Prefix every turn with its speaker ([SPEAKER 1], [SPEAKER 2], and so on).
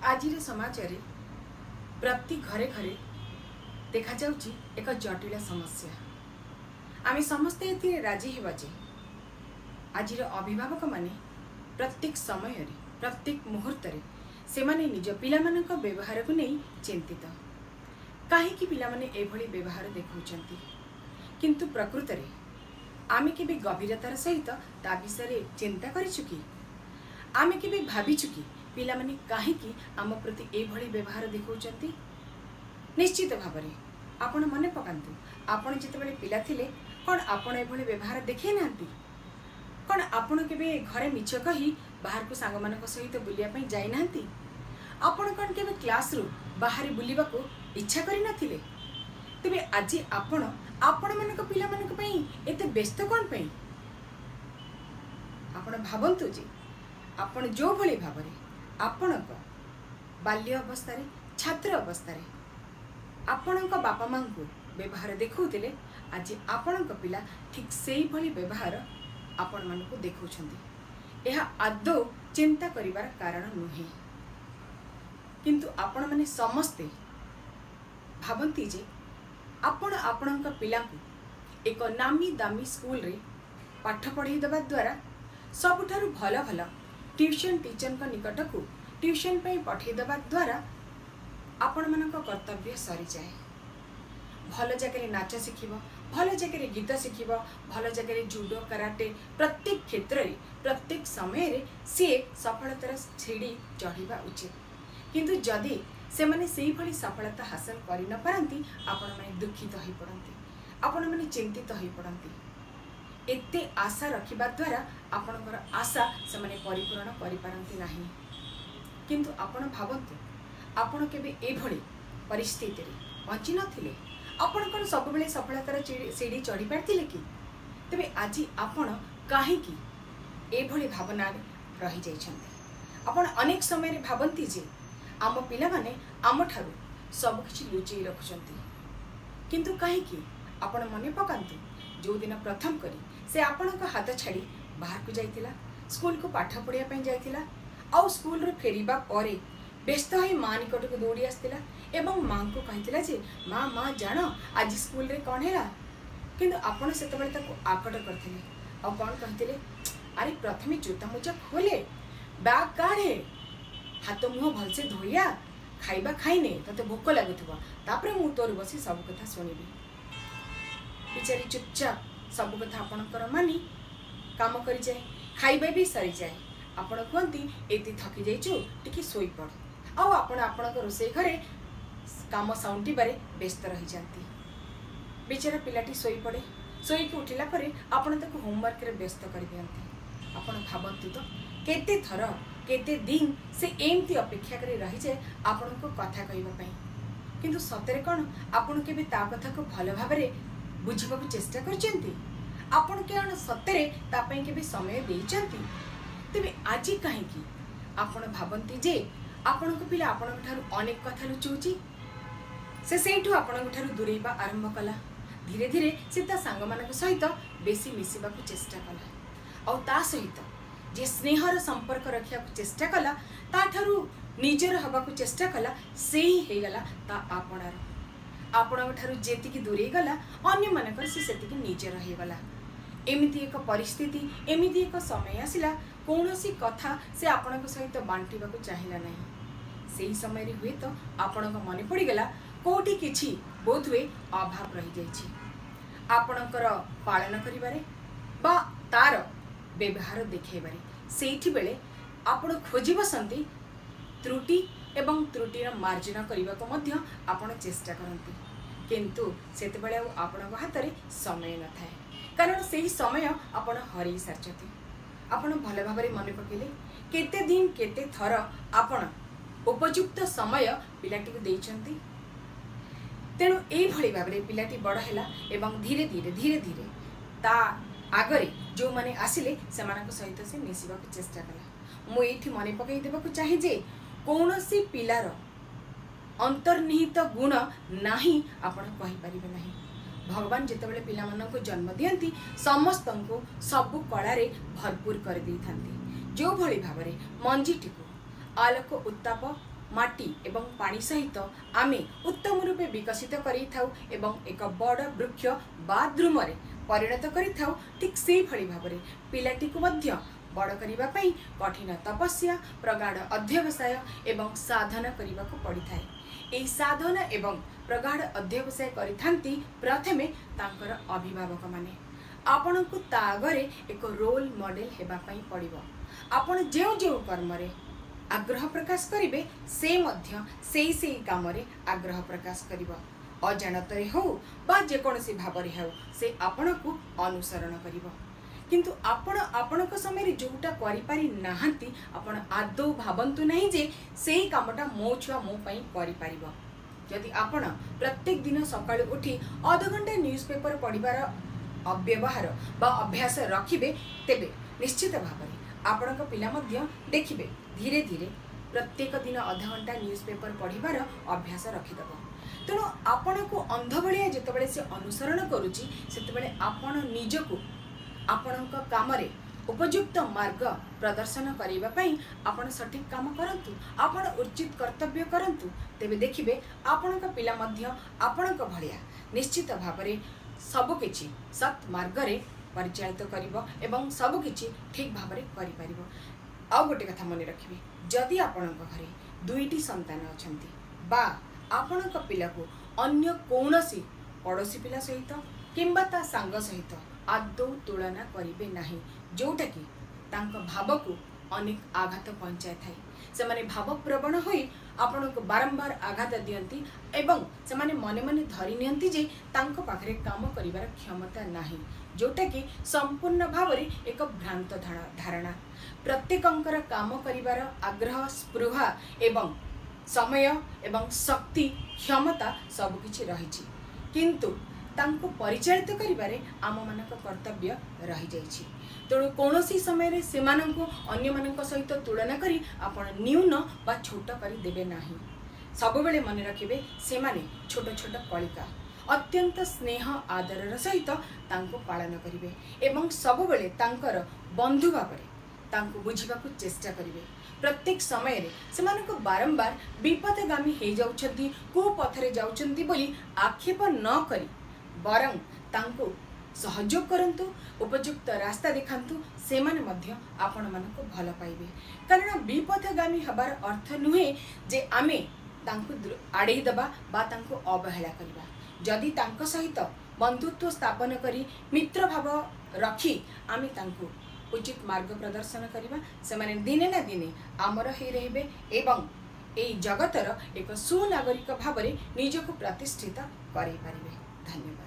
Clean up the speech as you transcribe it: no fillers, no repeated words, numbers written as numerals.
[SPEAKER 1] आज समाज रे प्रति घरे घरे देखा जाउची एक जटिल समस्या। आमे समस्ते एथिरे राजी हेबा जे आज अभिभावक माने प्रत्येक समय रे प्रत्येक मुहूर्त रे से माने निज पिला मानक व्यवहार को नहीं चिंतित कहीं पिला माने एभली व्यवहार देखौचंती, किंतु प्रकृत रे आमे केबे गभीरतार सहित ता विषय चिंता करिछु कि आमे केबे भाबिछु कि पिला माने काहे कि आम प्रति एभली व्यवहार देखौचंती। निश्चित भाव में आपण मने पकांतु आपण जितेबाला पिला थिले कौन आपण एभली व्यवहार देखे नांती? कौन आपण केबे घरे मिछ कही बाहर को सांग मानक सहित बुलिया पई जाई नांती? आपण कौन केबे क्लास रु बाहर बुलिबा को इच्छा करि नथिले? तबे आज आपण मानक पिला मानक पई एते व्यस्त कोन पई? आपण भाबंतु जे आपण जो भली भाबरे आपणक बाल्य अवस्था छात्र अवस्था आपणक बापा माँ को व्यवहार देखौतिले आज आपणक पिला ठीक सेही भली व्यवहार आपण मानक देखौछंती। एहा आदौ चिंता करिवार कारण नुहे, किंतु आपण माने समस्ते भाबंती जे आपण आपणक पिला को एक नामी दामी स्कूल रे पाठ पढ़ाई देवा द्वारा सबुठारु भल भल ट्यूशन टीचर का निकट को ट्यूशन पे पठे देवा द्वारा आपण मानक कर्तव्य सरी जाए। भल जगह नाच शिखिब, भल जगह गीत शिखिब, भल जगह जुडो कराटे प्रत्येक क्षेत्र में प्रत्येक समय रे सी सफलतार सीढ़ी चढ़ा उचित, किंतु जदि से माने सेही भली सफलता हासिल करि न पारंती आपण माने दुखित होई पड़ंती, आपण माने चिंतित होई पड़ंती। एते आशा रखिबा द्वारा आपणकर आशा से माने परिपूर्ण करि पारंती नाही, किंतु आपण भाबंतु आपण केबे एभली परिस्थिति रे पहुंची नथिले? आपण कोन सब बेले सफलतार सीढ़ी चढ़ी पारथिले कि? तबे आज आपण काहेकि एभली भावना रही जाइछन्ते? आपण अनेक समय रे भाबंती जे आम पिला माने आम ठारू सब किछि लुचेई रखुछन्ती, किंतु काहेकि आपण मने पकांतु जो दिन प्रथम करी से आपणक हाथ छाड़ी बाहर को जाइतिला, स्कूल को पाठ पढ़िया पई जाइतिला, आउ स्कूल रे फेरिबा परे व्यस्त होई मां निकट को दौड़ी आसतिला एवं मां को कहितिला जे मां मां जानो आज स्कूल रे कोन हैला, किंतु आपण सेतबेले ताको आकट करथिले आ कोन कहितिले अरे प्रथमे जूता मोजा खोले, बैग काढे, हाथ मुह भलसे धोइया, खाइबा खाइने तते भोक लागुथबो, तापरे मु तोर बसी सब कथा सुनिबी। बिचारी चुपचाप सब कथा आपणकर मानी काम करि जाए, खाइबा भी सरी जाए। आपण कहती एति थकी जाइछु टिके सोई पड़, आउ आपण आपणक रोषेई घरे काम साउंटी बारे व्यस्त रही जाती। बेचारा पिलाटी सोई पड़े, सोई के उठिला परे आपण ताको होमवर्क रे व्यस्त कर दियंती। आपण भाबंतु तो केते थर केते दिन से एमती अपेक्षा करी रही जाए आपण को कथा कहबा पई, किंतु सतरे कोन आपण केबे ता कथा को भल भाबरे बुझिबा को चेष्टा करचंती? आपण केन सतरे ता पई केबे समय देइचंती? तेबे आज काहेकि आपण भाबंती जे आपणक पिला आपणक ठारू अनेक कथा लुचौची, से सेठू आपणक ठारू दूरेबा आरंभ कला। धीरे धीरे से ता सांग मानक सहित बेसी मिसिबा को चेष्टा कला, और ता सहित जे स्नेहर संपर्क रखिया को चेष्टा कला, ता ठारू निजर हबा को चेष्टा कला, से ही हे गला ता आपणार। आपणक ठारू जेतिकी दूरे गला अन्य मानकर से सेतिकी निजर हे गला। एमिति एक परिस्थिति एमिति एक समय आसिला कौनसी कथा से आपणक सहित बांटिबा को चाहिला नहीं। सेही समय रे हुए तो आपणक मने पड़ी गला कोठी किछि बहुत हुए अभाव रही जाइछि, आपणकर पालन करिबारे बा तार व्यवहार देखैबारे। सेठी बेले आपण खोजी बसंती त्रुटि एवं त्रुटिर मार्जना करबा को मध्य आपण चेष्टा करंती, किंतु सेते बेले आपणक हाथ रे समय न थाए, कारण सेही समय आपण हरि सारचती। आपण भल भाबरे मन पकेले केते दिन केते थर आपण उपयुक्त समय पिलाटी को देइचंती। तेणु एई भली भाबरे पिलाटी बड़ हैला एवं धीरे धीरे धीरे धीरे ता आगरे जो माने आसिले सेमानक सहित से मिसिबा को चेष्टा कला। मु एठी मने पकई देबा को चाहे जे कौनसी पिलार अंतर्निहित गुण नाही आपण कहि परिबे नाही। भगवान जितेबाला पिला मानक जन्म दियंती समस्त को सबु कलारे भरपूर कर दी थांती। जो भली भाबरे मंजीटी को आलोक उत्ताप माटी एवं पानी सहित आमे उत्तम रूपे विकसित करेइथाउ एवं एक बड़ वृक्ष बाथरूम रे परिणत करिथाउ। ठीक से भली भाबरे पिलाटी को मध्य बड़ करिबा पई कठिन तपस्या प्रगाढ़ अध्यवसाय एवं साधना करिबा को पड़िथाय। एई साधना एवं प्रगाढ़ अध्यवसाय करिथांती प्रथमे तांकर अभिभावक माने। आपण को तागरे एक रोल मॉडल हेबा पई पड़िबो। आपण जेउ जेउ कर्म रे आग्रह प्रकाश करिवे से मध्य सेई काम रे आग्रह प्रकाश करिबो। अजाणतरे हो बा जेकोसी भावरे हो से आपण को अनुसरण करिबो। किंतु आपण समय जोटा करि पारि नाहंती आपण आदौ भावंतु नहीं जे सेही कामटा मो छुआ मो पई करि पारिबो। यदि आपण प्रत्येक दिन सकाळु उठी आधा घंटा न्यूज़पेपर पढ़िबार अव्यवहार बा अभ्यास रखिबे तेबे निश्चित भावरे आपणक पिला मध्य देखिबे धीरे धीरे प्रत्येक दिन आधा घंटा न्यूज़पेपर पढ़िबार अभ्यास रखिदबो। तेणु आपण को अंध भलिया जेतेबेले से अनुसरण करूची सेतेबेले आपण निजको आपणक काम रे उपयुक्त मार्ग प्रदर्शन करिबा पई आपण सठिक काम करंतु, आपण उचित कर्तव्य करंतु, तेबे देखिबे आपणक पिला मध्य आपणक भलिया निश्चित भावरे सब किछि सत मार्ग रे परिचालित करिवो एवं सब किछि ठीक भावरे करि परिवो। आ गोटे कथा मने रखिबे, जदि आपणक घरे दुईटी संतान अछंती बा आपणक पिला को अन्य कोनोसी पड़ोसी पिला सहित किंबा ता सांग सहित आदौ तुलना करिवे नाही, जोटा कि तांको भाव को अनेक आघात पहुंचाए थाए। सेमाने भाव प्रवण होई आपण को बारंबार आघात दियंती एवं सेमाने मने मने धरि नियंती जे तांको पाखरे काम करिवार क्षमता नाही, जोटा कि संपूर्ण भावरे एक भ्रांत धारणा। प्रत्येकंकर काम करिवार आग्रह स्पृहा एवं समय एवं शक्ति क्षमता सब किछि रहिछि, किंतु तांको परिचालित करिबारे आम मानक कर्तव्य रही जाइछि। तेणु कौनसी समय रे सेमानंको अन्य मानक सहित तुलना करी आपण न्यून बा छोट करी देबे नाही। सब बेले मन रखिबे सेमाने छोट छोट कलिका अत्यंत स्नेह आदरर सहित तांको पालन करिवे एवं सब बेले तांकर बंधु भावरे तांको बुझिबाकू चेष्टा करिवे। प्रत्येक समय रे सेमानको बारंबार विपदगामी हे जाउछंती को पथरे जाउछंती बोली आक्षेप न करी बरं तांको सहयोग करंतु, उपयुक्त रास्ता देखांतु, सेमाने मध्य आपण मानको भल पाइबे। कारण विपथगामी हबार अर्थ नुहे जे आमे तांको आड़े दबा बा तांको अवहेला करिबा। जदि तांको सहित बंधुत्व स्थापन करी मित्र भाव रखी आमे तांको उचित मार्ग प्रदर्शन करिबा, सेमाने दिने ना दिने आमर हे रहिबे एवं एई जगतर एक सुनागरिक भावरे निजको प्रतिष्ठित करै पारिबे। धन्यवाद।